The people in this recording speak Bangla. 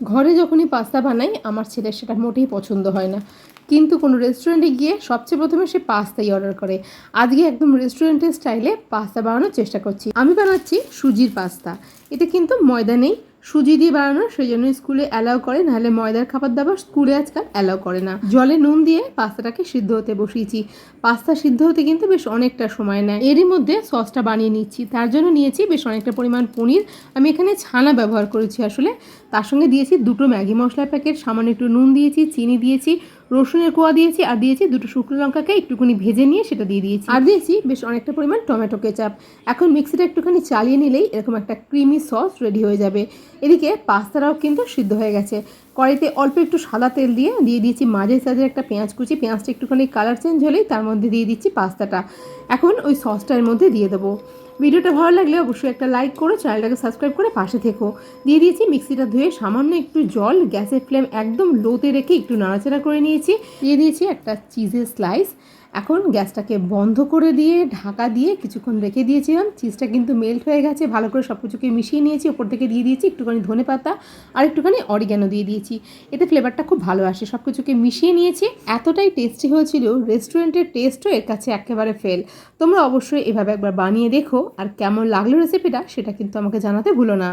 ঘরে যখনই পাস্তা বানাই আমার ছেলের সেটা মোটেই পছন্দ হয় না, কিন্তু কোনো রেস্টুরেন্টে গিয়ে সবচেয়ে প্রথমে সে পাস্তাই অর্ডার করে। আজকে একদম রেস্টুরেন্টের স্টাইলে পাস্তা বানানোর চেষ্টা করছি। আমি বানাচ্ছি সুজির পাস্তা। এতে কিন্তু ময়দা নেই, সুজি দিয়ে বানানো, সেই জন্য স্কুলে অ্যালাউ করে, নাহলে ময়দার খাবার দাবার স্কুলে আজকাল অ্যালাউ করে না। জলে নুন দিয়ে পাস্তাটাকে সিদ্ধ হতে বসিয়েছি। পাস্তা সিদ্ধ হতে কিন্তু বেশ অনেকটা সময় নেয়। এরই মধ্যে সসটা বানিয়ে নিচ্ছি। তার জন্য নিয়েছি বেশ অনেকটা পরিমাণ পনির। আমি এখানে ছানা ব্যবহার করেছি আসলে। তার সঙ্গে দিয়েছি 2টো ম্যাগি মশলার প্যাকেট, সামান্য একটু নুন দিয়েছি, চিনি দিয়েছি, রসুনের কোয়া দিয়েছি, আর দিয়েছি 2টো শুকনো লঙ্কাকে একটুখানি ভেজে নিয়ে সেটা দিয়ে দিয়েছি, আর দিয়েছি বেশ অনেকটা পরিমাণ টমেটো কেচাপ। এখন মিক্সিটা একটুখানি চালিয়ে নিলেই এরকম একটা ক্রিমি সস রেডি হয়ে যাবে। এদিকে পাস্তাটাও কিন্তু সিদ্ধ হয়ে গেছে। কড়াইতে অল্প একটু সাদা তেল দিয়ে দিয়েছি মাঝে সাঝে একটা পেঁয়াজ কুচি। পেঁয়াজটা একটুখানি কালার চেঞ্জ হলেই তার মধ্যে দিয়ে দিচ্ছি পাস্তাটা। এখন ওই সসটার মধ্যে দিয়ে দেবো। ভিডিওটা ভালো লাগলে অবশ্যই একটা লাইক করো, চ্যানেলটাকে সাবস্ক্রাইব করে পাশে থেকো। দিয়ে দিয়েছি মিক্সিটা ধুয়ে সামান্য একটু জল, গ্যাসের ফ্লেম একদম লোতে রেখে একটু নাড়াচাড়া করে নিয়েছি। দিয়ে দিয়েছি একটা চিজের স্লাইস। এখন গ্যাসটাকে বন্ধ করে দিয়ে ঢাকা দিয়ে কিছুক্ষণ রেখে দিয়েছিলাম। চিজটা কিন্তু মেল্ট হয়ে গেছে, ভালো করে সব কিছুকে মিশিয়ে নিয়েছি। ওপর থেকে দিয়ে দিয়েছি একটুখানি ধনেপাতা আর একটুখানি অরিগ্যানো দিয়ে দিয়েছি। এতে ফ্লেভারটা খুব ভালো আসে। সব কিছুকে মিশিয়ে নিয়েছি। এতটাই টেস্টি হয়েছিল, রেস্টুরেন্টের টেস্টও এর কাছে একেবারে ফেল। তোমরা অবশ্যই এভাবে একবার বানিয়ে দেখো, আর কেমন লাগলো রেসিপিটা সেটা কিন্তু আমাকে জানাতে ভুলো না।